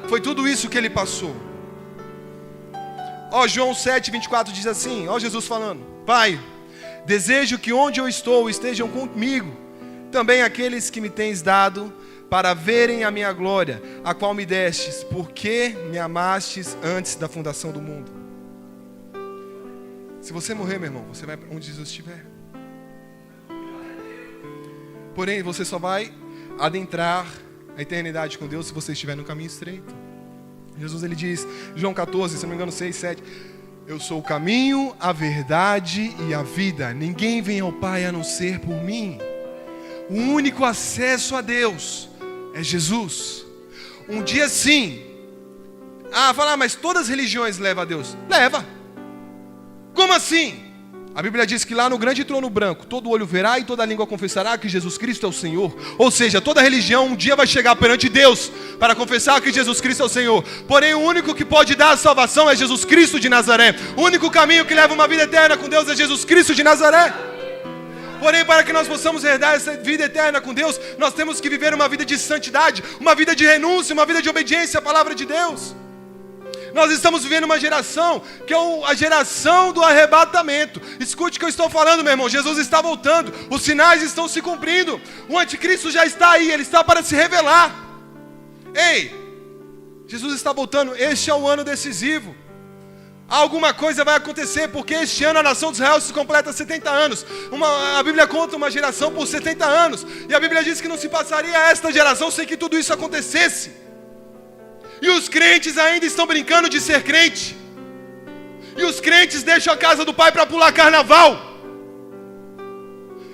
Foi tudo isso que ele passou. João 7:24 diz assim, Jesus falando: Pai, desejo que onde eu estou estejam comigo também aqueles que me tens dado, para verem a minha glória, a qual me destes, porque me amastes antes da fundação do mundo. Se você morrer, meu irmão, você vai para onde Jesus estiver. Porém, você só vai adentrar a eternidade com Deus se você estiver no caminho estreito. Jesus, ele diz, João 14, se não me engano 6, 7, eu sou o caminho, a verdade e a vida. Ninguém vem ao Pai a não ser por mim. O único acesso a Deus é Jesus. Um dia sim. Falar, mas todas as religiões levam a Deus. Leva. Como assim? A Bíblia diz que lá no grande trono branco, todo olho verá e toda língua confessará que Jesus Cristo é o Senhor. Ou seja, toda religião um dia vai chegar perante Deus para confessar que Jesus Cristo é o Senhor. Porém, o único que pode dar a salvação é Jesus Cristo de Nazaré. O único caminho que leva uma vida eterna com Deus é Jesus Cristo de Nazaré. Porém, para que nós possamos herdar essa vida eterna com Deus, nós temos que viver uma vida de santidade, uma vida de renúncia, uma vida de obediência à palavra de Deus. Nós estamos vivendo uma geração que é a geração do arrebatamento. Escute o que eu estou falando, meu irmão. Jesus está voltando, os sinais estão se cumprindo, o anticristo já está aí, ele está para se revelar. Ei, Jesus está voltando, este é o ano decisivo. Alguma coisa vai acontecer, porque este ano a nação de Israel se completa 70 anos. A Bíblia conta uma geração por 70 anos. E a Bíblia diz que não se passaria esta geração sem que tudo isso acontecesse. E os crentes ainda estão brincando de ser crente. E os crentes deixam a casa do pai para pular carnaval.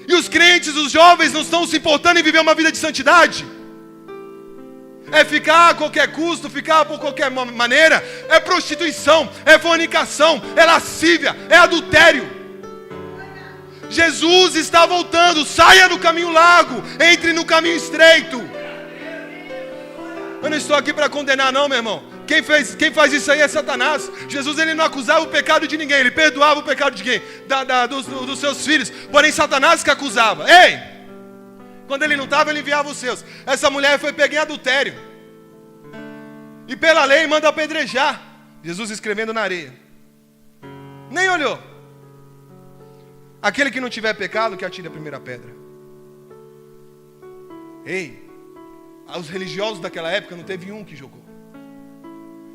E os crentes, os jovens, não estão se importando em viver uma vida de santidade. É ficar a qualquer custo, ficar por qualquer maneira. É prostituição, é fornicação, é lascívia, é adultério. Jesus está voltando, saia do caminho largo, entre no caminho estreito. Eu não estou aqui para condenar não, meu irmão. Quem faz isso aí é Satanás. Jesus, ele não acusava o pecado de ninguém, ele perdoava o pecado de quem? Dos seus filhos. Porém, Satanás que acusava. Ei! Quando ele não estava, ele enviava os seus. Essa mulher foi pega em adultério. E pela lei manda apedrejar. Jesus escrevendo na areia. Nem olhou. Aquele que não tiver pecado, que atire a primeira pedra. Ei! Os religiosos daquela época não teve um que jogou.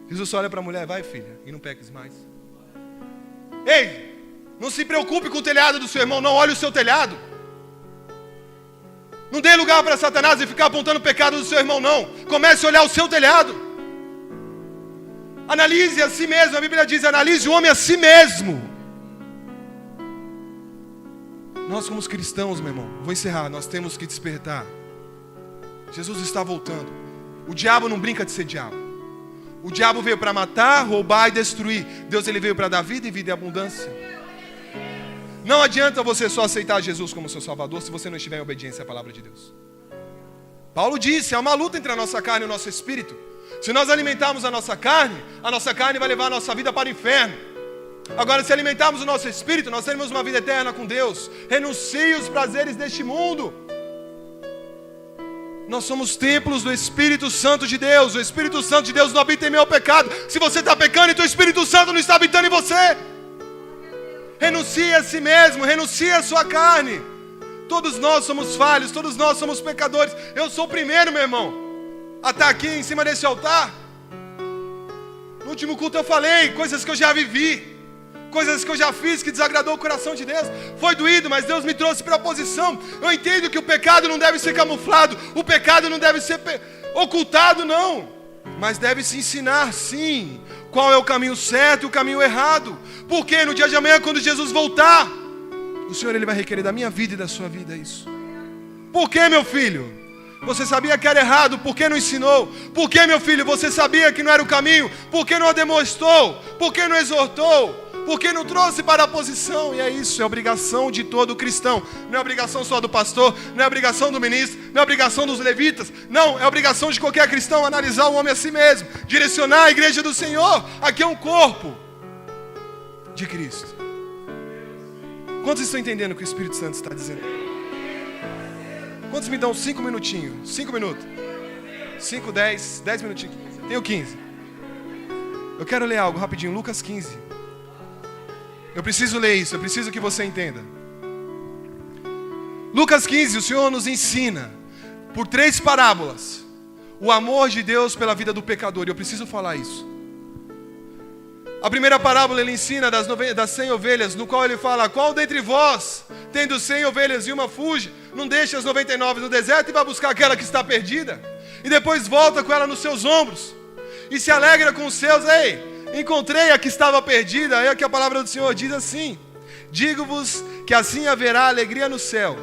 Jesus só olha para a mulher, vai filha, e não peques mais. Ei, não se preocupe com o telhado do seu irmão, não olhe o seu telhado. Não dê lugar para Satanás e ficar apontando o pecado do seu irmão, não. Comece a olhar o seu telhado. Analise a si mesmo, a Bíblia diz, analise o homem a si mesmo. Nós como cristãos, meu irmão, vou encerrar, nós temos que despertar. Jesus está voltando. O diabo não brinca de ser diabo. O diabo veio para matar, roubar e destruir. Deus, ele veio para dar vida e vida em abundância. Não adianta você só aceitar Jesus como seu Salvador se você não estiver em obediência à palavra de Deus. Paulo disse, há uma luta entre a nossa carne e o nosso espírito. Se nós alimentarmos a nossa carne vai levar a nossa vida para o inferno. Agora, se alimentarmos o nosso espírito, nós teremos uma vida eterna com Deus. Renuncie os prazeres deste mundo. Nós somos templos do Espírito Santo de Deus. O Espírito Santo de Deus não habita em meio ao pecado. Se você está pecando, então o Espírito Santo não está habitando em você. Renuncie a si mesmo, renuncie a sua carne. Todos nós somos falhos, todos nós somos pecadores. Eu sou o primeiro, meu irmão, a estar aqui em cima desse altar. No último culto eu falei coisas que eu já vivi, coisas que eu já fiz que desagradou o coração de Deus. Foi doído, mas Deus me trouxe para a posição. Eu entendo que o pecado não deve ser camuflado, o pecado não deve ser ocultado, não. Mas deve se ensinar, sim, qual é o caminho certo e o caminho errado. Porque no dia de amanhã, quando Jesus voltar, o Senhor, ele vai requerer da minha vida e da sua vida isso. Por que, meu filho? Você sabia que era errado, por que não ensinou? Por que, meu filho, você sabia que não era o caminho? Por que não demonstrou? Por que não exortou? Porque não trouxe para a posição. E é isso, é obrigação de todo cristão. Não é obrigação só do pastor, não é obrigação do ministro, não é obrigação dos levitas. Não, é obrigação de qualquer cristão analisar o homem a si mesmo, direcionar a igreja do Senhor. Aqui é um corpo de Cristo. Quantos estão entendendo o que o Espírito Santo está dizendo? Quantos me dão 5 minutinhos? 5 minutos? 5, 10 minutinhos. Tem o 15. Eu quero ler algo rapidinho, Lucas 15. Eu preciso ler isso, eu preciso que você entenda. Lucas 15, o Senhor nos ensina, por 3 parábolas, o amor de Deus pela vida do pecador. E eu preciso falar isso. A primeira parábola ele ensina das 100 ovelhas, no qual ele fala: qual dentre vós, tendo 100 ovelhas e uma fuge, não deixa as 99 no deserto e vai buscar aquela que está perdida? E depois volta com ela nos seus ombros e se alegra com os seus. Ei, encontrei a que estava perdida. Aí que a palavra do Senhor diz assim: digo-vos que assim haverá alegria no céu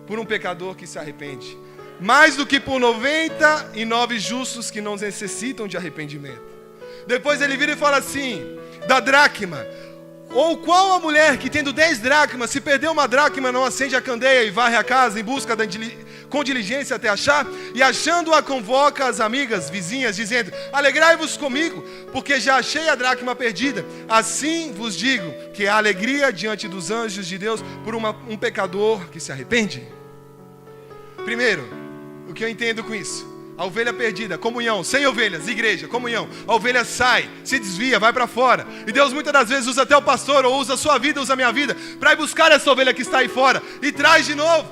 por um pecador que se arrepende, mais do que por 99 justos que não necessitam de arrependimento. Depois ele vira e fala assim, da dracma: ou qual a mulher que tendo 10 dracmas, se perder uma dracma, não acende a candeia e varre a casa em busca com diligência até achar? E achando-a convoca as amigas, vizinhas, dizendo: alegrai-vos comigo, porque já achei a dracma perdida. Assim vos digo que há alegria diante dos anjos de Deus por um pecador que se arrepende. Primeiro, o que eu entendo com isso? A ovelha perdida, comunhão, 100 ovelhas, igreja, comunhão. A ovelha sai, se desvia, vai para fora. E Deus muitas das vezes usa até o pastor, ou usa a sua vida, usa a minha vida, para ir buscar essa ovelha que está aí fora e traz de novo.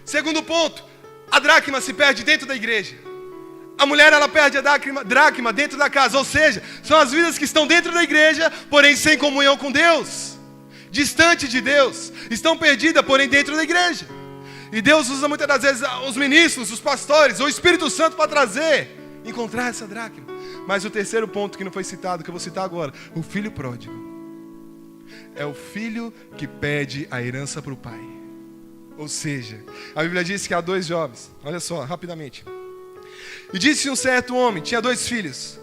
Segundo ponto, a dracma se perde dentro da igreja. A mulher, ela perde a dracma dentro da casa. Ou seja, são as vidas que estão dentro da igreja, porém sem comunhão com Deus, distante de Deus. Estão perdidas, porém dentro da igreja. E Deus usa muitas das vezes os ministros, os pastores, ou o Espírito Santo para encontrar essa dracma. Mas o terceiro ponto que não foi citado, que eu vou citar agora: o filho pródigo. É o filho que pede a herança para o pai. Ou seja, a Bíblia diz que há 2 jovens. Olha só, rapidamente. E disse um certo homem, tinha 2 filhos.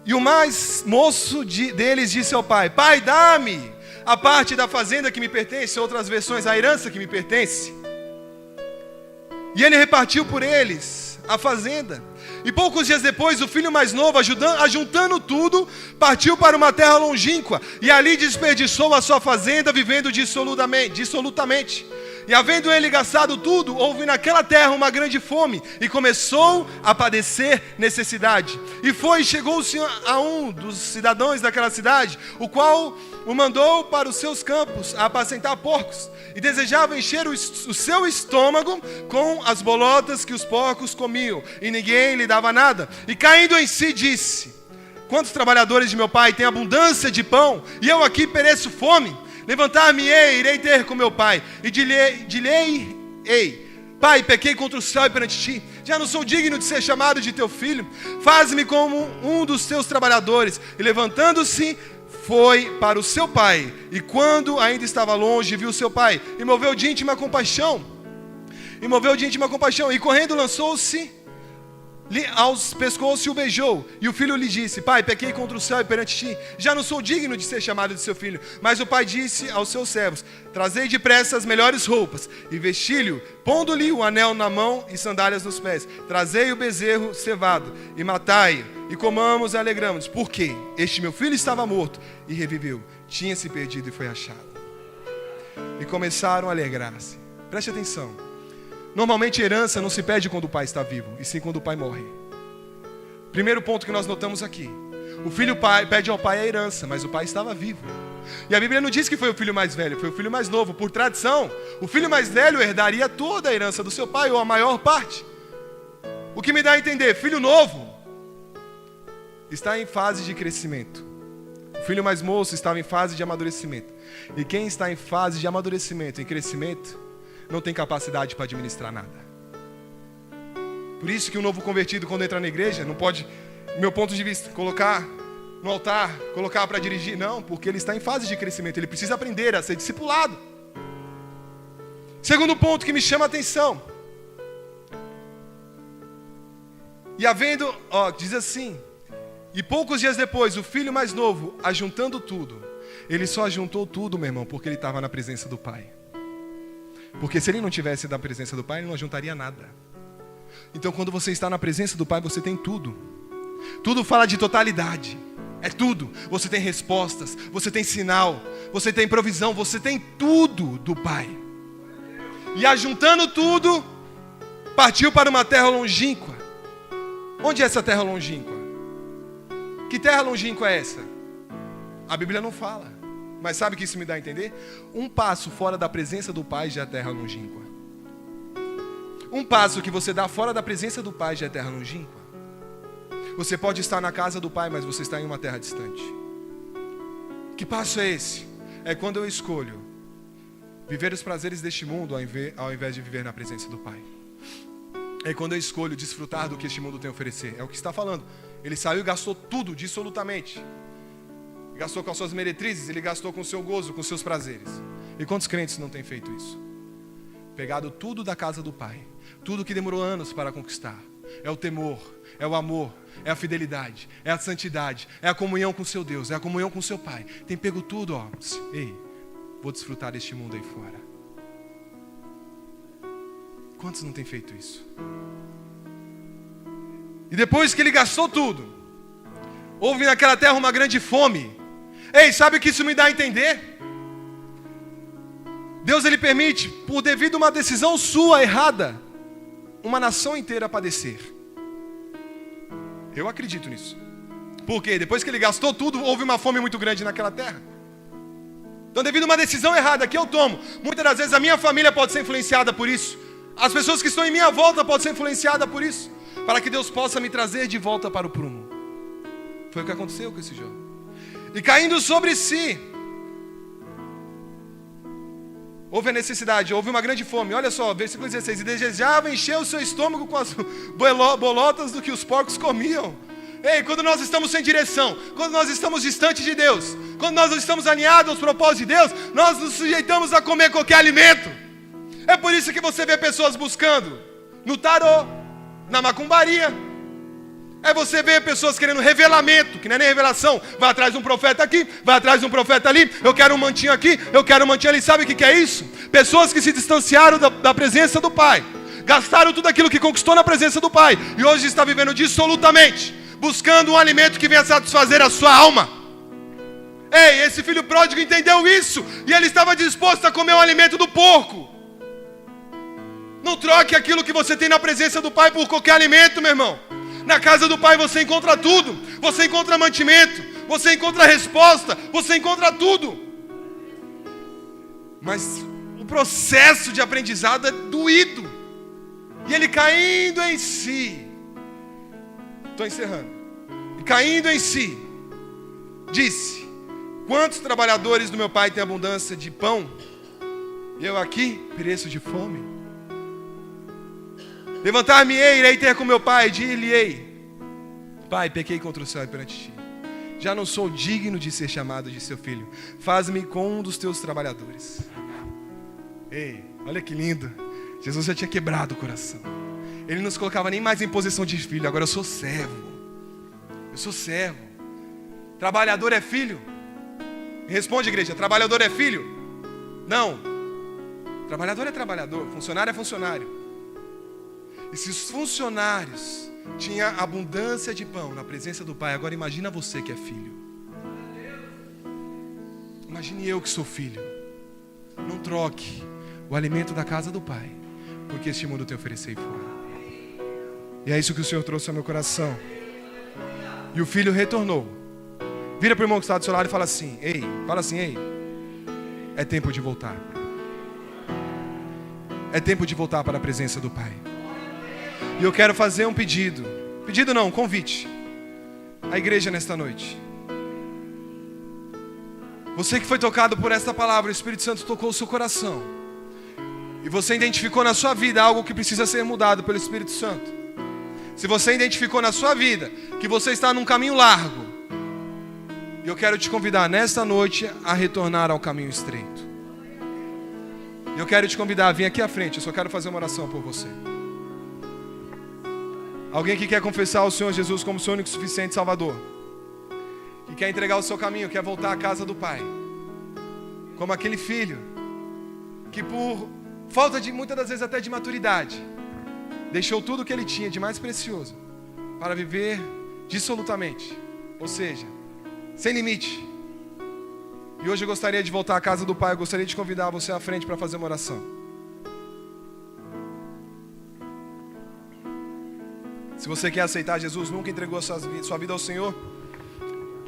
E o mais moço deles disse ao pai: pai, dá-me a parte da fazenda que me pertence. Outras versões, a herança que me pertence. E ele repartiu por eles a fazenda. E poucos dias depois, o filho mais novo, ajuntando tudo, partiu para uma terra longínqua, e ali desperdiçou a sua fazenda, vivendo dissolutamente. E havendo ele gastado tudo, houve naquela terra uma grande fome, e começou a padecer necessidade. E chegou-se a um dos cidadãos daquela cidade, o qual o mandou para os seus campos a apacentar porcos, e desejava encher o seu estômago com as bolotas que os porcos comiam, e ninguém lhe dava nada. E caindo em si disse: quantos trabalhadores de meu pai têm abundância de pão, e eu aqui pereço fome? Levantar-me-ei, irei ter com meu pai, e dir-lhe-ei: pai, pequei contra o céu e perante ti, já não sou digno de ser chamado de teu filho, faz-me como um dos teus trabalhadores. E levantando-se, foi para o seu pai, e quando ainda estava longe, viu seu pai, e moveu de íntima compaixão, e correndo lançou-se aos pescoços e o beijou. E o filho lhe disse: pai, pequei contra o céu e perante ti, já não sou digno de ser chamado de seu filho. Mas o pai disse aos seus servos: trazei depressa as melhores roupas, e vesti-lhe, pondo-lhe o anel na mão e sandálias nos pés. Trazei o bezerro cevado, e matai-o, e comamos e alegramos, porque este meu filho estava morto e reviveu, tinha se perdido e foi achado. E começaram a alegrar-se. Preste atenção. Normalmente herança não se pede quando o pai está vivo, e sim quando o pai morre. Primeiro ponto que nós notamos aqui: o filho pede ao pai a herança, mas o pai estava vivo. E a Bíblia não diz que foi o filho mais velho, foi o filho mais novo. Por tradição, o filho mais velho herdaria toda a herança do seu pai, ou a maior parte. O que me dá a entender: filho novo está em fase de crescimento. O filho mais moço estava em fase de amadurecimento. E quem está em fase de amadurecimento, em crescimento, não tem capacidade para administrar nada. Por isso que o novo convertido, quando entra na igreja, não pode, do meu ponto de vista, colocar no altar, colocar para dirigir. Não, porque ele está em fase de crescimento. Ele precisa aprender a ser discipulado. Segundo ponto que me chama a atenção. E havendo, diz assim: e poucos dias depois, o filho mais novo, ajuntando tudo. Ele só ajuntou tudo, meu irmão, porque ele estava na presença do pai. Porque se ele não tivesse na presença do pai, ele não ajuntaria nada. Então quando você está na presença do pai, você tem tudo. Tudo fala de totalidade. É tudo. Você tem respostas, você tem sinal, você tem provisão, você tem tudo do pai. E ajuntando tudo, partiu para uma terra longínqua. Onde é essa terra longínqua? Que terra longínqua é essa? A Bíblia não fala. Mas sabe o que isso me dá a entender? Um passo fora da presença do Pai já é terra longínqua. Um passo que você dá fora da presença do Pai já é terra longínqua. Você pode estar na casa do Pai, mas você está em uma terra distante. Que passo é esse? É quando eu escolho viver os prazeres deste mundo ao invés de viver na presença do Pai. É quando eu escolho desfrutar do que este mundo tem a oferecer. É o que está falando. Ele saiu e gastou tudo, dissolutamente. Gastou com as suas meretrizes, ele gastou com o seu gozo, com os seus prazeres. E quantos crentes não têm feito isso? Pegado tudo da casa do Pai. Tudo que demorou anos para conquistar. É o temor, é o amor, é a fidelidade, é a santidade, é a comunhão com o seu Deus, é a comunhão com o seu Pai. Tem pego tudo, ó. Ei, vou desfrutar deste mundo aí fora. Quantos não têm feito isso? E depois que ele gastou tudo, houve naquela terra uma grande fome. Ei, sabe o que isso me dá a entender? Deus, ele permite, por devido a uma decisão sua errada, uma nação inteira padecer. Eu acredito nisso. Porque depois que ele gastou tudo, houve uma fome muito grande naquela terra. Então, devido a uma decisão errada que eu tomo, muitas das vezes a minha família pode ser influenciada por isso. As pessoas que estão em minha volta podem ser influenciadas por isso. Para que Deus possa me trazer de volta para o prumo. Foi o que aconteceu com esse jovem. E caindo sobre si, houve a necessidade, houve uma grande fome. Olha só, versículo 16. E desejava encher o seu estômago com as bolotas do que os porcos comiam. Ei, quando nós estamos sem direção, quando nós estamos distantes de Deus, quando nós não estamos alinhados aos propósitos de Deus, nós nos sujeitamos a comer qualquer alimento. É por isso que você vê pessoas buscando no tarô, na macumbaria. É você ver pessoas querendo revelamento, que não é nem revelação. Vai atrás de um profeta aqui, vai atrás de um profeta ali. Eu quero um mantinho aqui, eu quero um mantinho ali. Sabe o que é isso? Pessoas que se distanciaram da presença do Pai. Gastaram tudo aquilo que conquistou na presença do Pai. E hoje está vivendo dissolutamente, buscando um alimento que venha satisfazer a sua alma. Ei, esse filho pródigo entendeu isso. E ele estava disposto a comer o alimento do porco. Não troque aquilo que você tem na presença do Pai por qualquer alimento, meu irmão. Na casa do Pai você encontra tudo. Você encontra mantimento, você encontra resposta, você encontra tudo. Mas o processo de aprendizado é doído. E ele caindo em si, estou encerrando, e caindo em si, disse: quantos trabalhadores do meu pai têm abundância de pão, e eu aqui pereço de fome? Levantar-me-ei, irei ter com meu pai, dir-lhe-ei: Pai, pequei contra o céu e perante ti. Já não sou digno de ser chamado de seu filho. Faz-me com um dos teus trabalhadores. Ei, olha que lindo. Jesus já tinha quebrado o coração. Ele não nos colocava nem mais em posição de filho. Agora eu sou servo. Eu sou servo. Trabalhador é filho? Me responde, igreja. Trabalhador é filho? Não. Trabalhador é trabalhador. Funcionário é funcionário. E se os funcionários tinham abundância de pão na presença do Pai, agora imagina você que é filho. Imagine eu que sou filho. Não troque o alimento da casa do Pai, porque este mundo tem a oferecer fora. E é isso que o Senhor trouxe ao meu coração. E o filho retornou. Vira para o irmão que está do seu lado e fala assim: ei, é tempo de voltar. É tempo de voltar para a presença do Pai. E eu quero fazer um pedido. Pedido não, um convite. À igreja nesta noite. Você que foi tocado por esta palavra, o Espírito Santo tocou o seu coração. E você identificou na sua vida algo que precisa ser mudado pelo Espírito Santo. Se você identificou na sua vida que você está num caminho largo, eu quero te convidar nesta noite a retornar ao caminho estreito. Eu quero te convidar a vir aqui à frente. Eu só quero fazer uma oração por você. Alguém que quer confessar o Senhor Jesus como seu único e suficiente Salvador, que quer entregar o seu caminho, quer voltar à casa do Pai, como aquele filho que por falta de, muitas das vezes até de maturidade, deixou tudo o que ele tinha de mais precioso para viver dissolutamente, ou seja, sem limite. E hoje eu gostaria de voltar à casa do Pai. Eu gostaria de convidar você à frente para fazer uma oração. Se você quer aceitar Jesus, nunca entregou a sua vida ao Senhor,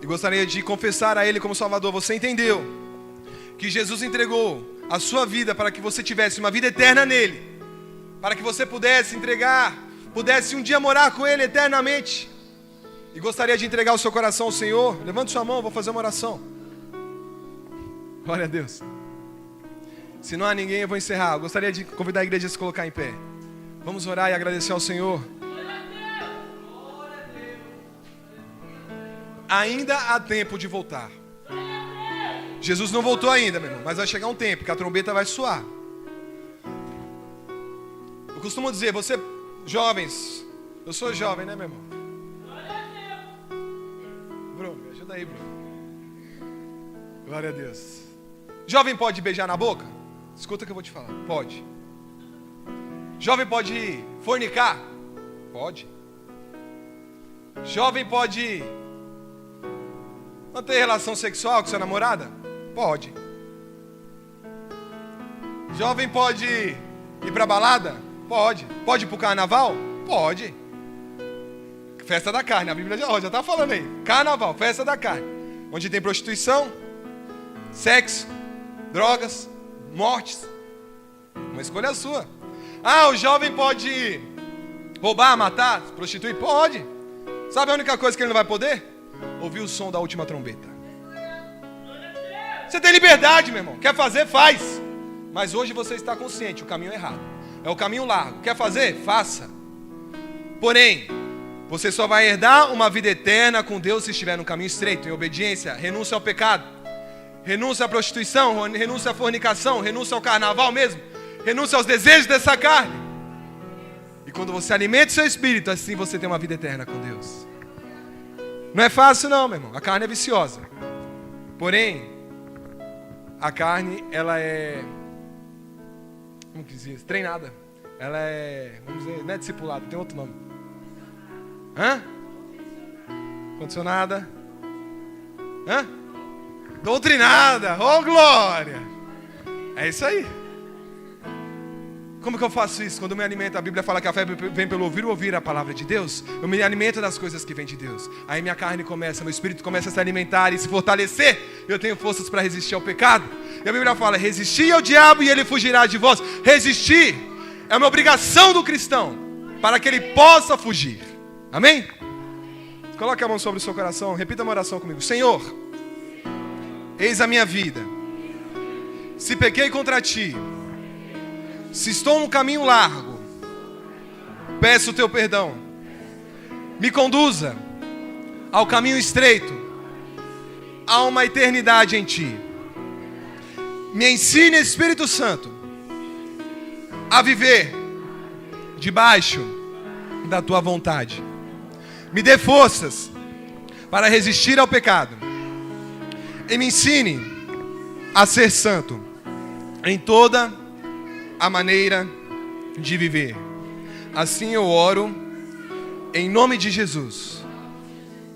e gostaria de confessar a Ele como Salvador, você entendeu que Jesus entregou a sua vida para que você tivesse uma vida eterna nele, para que você pudesse pudesse um dia morar com Ele eternamente, e gostaria de entregar o seu coração ao Senhor, levante sua mão, eu vou fazer uma oração. Glória a Deus. Se não há ninguém, eu vou encerrar. Eu gostaria de convidar a igreja a se colocar em pé. Vamos orar e agradecer ao Senhor. Ainda há tempo de voltar. Jesus não voltou ainda, meu irmão, mas vai chegar um tempo que a trombeta vai soar. Eu costumo dizer, você, jovens, eu sou jovem, né, meu irmão? Bruno, me ajuda aí, Bruno. Glória a Deus. Jovem pode beijar na boca? Escuta o que eu vou te falar. Pode. Jovem pode fornicar? Pode. Jovem pode manter relação sexual com sua namorada? Pode. Jovem pode ir pra balada? Pode. Pode ir pro carnaval? Pode. Festa da carne, a Bíblia já tá falando aí. Carnaval, festa da carne. Onde tem prostituição, sexo, drogas, mortes. Uma escolha sua. Ah, o jovem pode roubar, matar, prostituir? Pode. Sabe a única coisa que ele não vai poder? Ouvir o som da última trombeta. Você tem liberdade, meu irmão. Quer fazer? Faz. Mas hoje você está consciente, o caminho é errado. É o caminho largo. Quer fazer? Faça. Porém, você só vai herdar uma vida eterna com Deus se estiver no caminho estreito, em obediência, renúncia ao pecado, renúncia à prostituição, renúncia à fornicação, renúncia ao carnaval mesmo, renúncia aos desejos dessa carne. E quando você alimenta o seu espírito, assim você tem uma vida eterna com Deus. Não é fácil não, meu irmão. A carne é viciosa. Porém, a carne, ela é, como que diz, treinada. Ela é, vamos dizer, não é discipulada, tem outro nome. Condicionada. Doutrinada. Oh, glória. É isso aí. Como que eu faço isso? Quando eu me alimento, a Bíblia fala que a fé vem pelo ouvir a palavra de Deus. Eu me alimento das coisas que vêm de Deus. Aí minha carne começa, meu espírito começa a se alimentar e se fortalecer. Eu tenho forças para resistir ao pecado. E a Bíblia fala, resistir ao diabo e ele fugirá de vós. Resistir é uma obrigação do cristão para que ele possa fugir. Amém? Coloque a mão sobre o seu coração, repita uma oração comigo. Senhor, eis a minha vida. Se pequei contra ti, se estou no caminho largo, peço o teu perdão. Me conduza ao caminho estreito, a uma eternidade em ti. Me ensine, Espírito Santo, a viver debaixo da tua vontade. Me dê forças para resistir ao pecado. E me ensine a ser santo em toda a maneira de viver. Assim eu oro em nome de Jesus.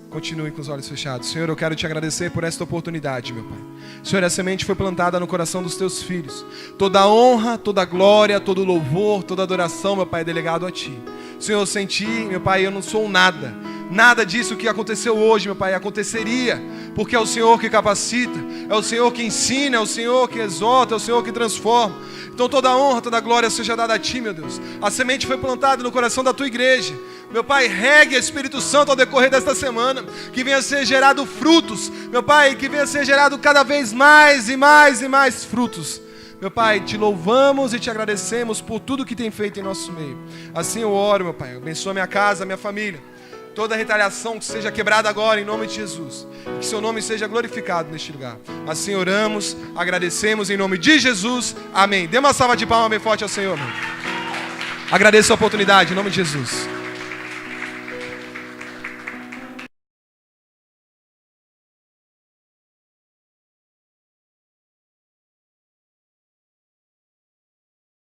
Continue com os olhos fechados. Senhor, eu quero te agradecer por esta oportunidade, meu Pai. Senhor, a semente foi plantada no coração dos teus filhos. Toda a honra, toda a glória, todo o louvor, toda a adoração, meu Pai, é delegado a ti. Senhor, eu senti, meu Pai, eu não sou nada. Nada disso que aconteceu hoje, meu Pai, aconteceria, porque é o Senhor que capacita, é o Senhor que ensina, é o Senhor que exorta, é o Senhor que transforma. Então toda a honra, toda a glória seja dada a ti, meu Deus. A semente foi plantada no coração da tua igreja. Meu Pai, regue Espírito Santo ao decorrer desta semana, que venha ser gerado frutos, meu Pai, que venha ser gerado cada vez mais e mais e mais frutos. Meu Pai, te louvamos e te agradecemos por tudo que tem feito em nosso meio. Assim eu oro, meu Pai, abençoa minha casa, minha família. Toda retaliação que seja quebrada agora em nome de Jesus. Que seu nome seja glorificado neste lugar. Assim oramos, agradecemos em nome de Jesus. Amém. Dê uma salva de palmas bem forte ao Senhor, meu. Agradeço a oportunidade em nome de Jesus.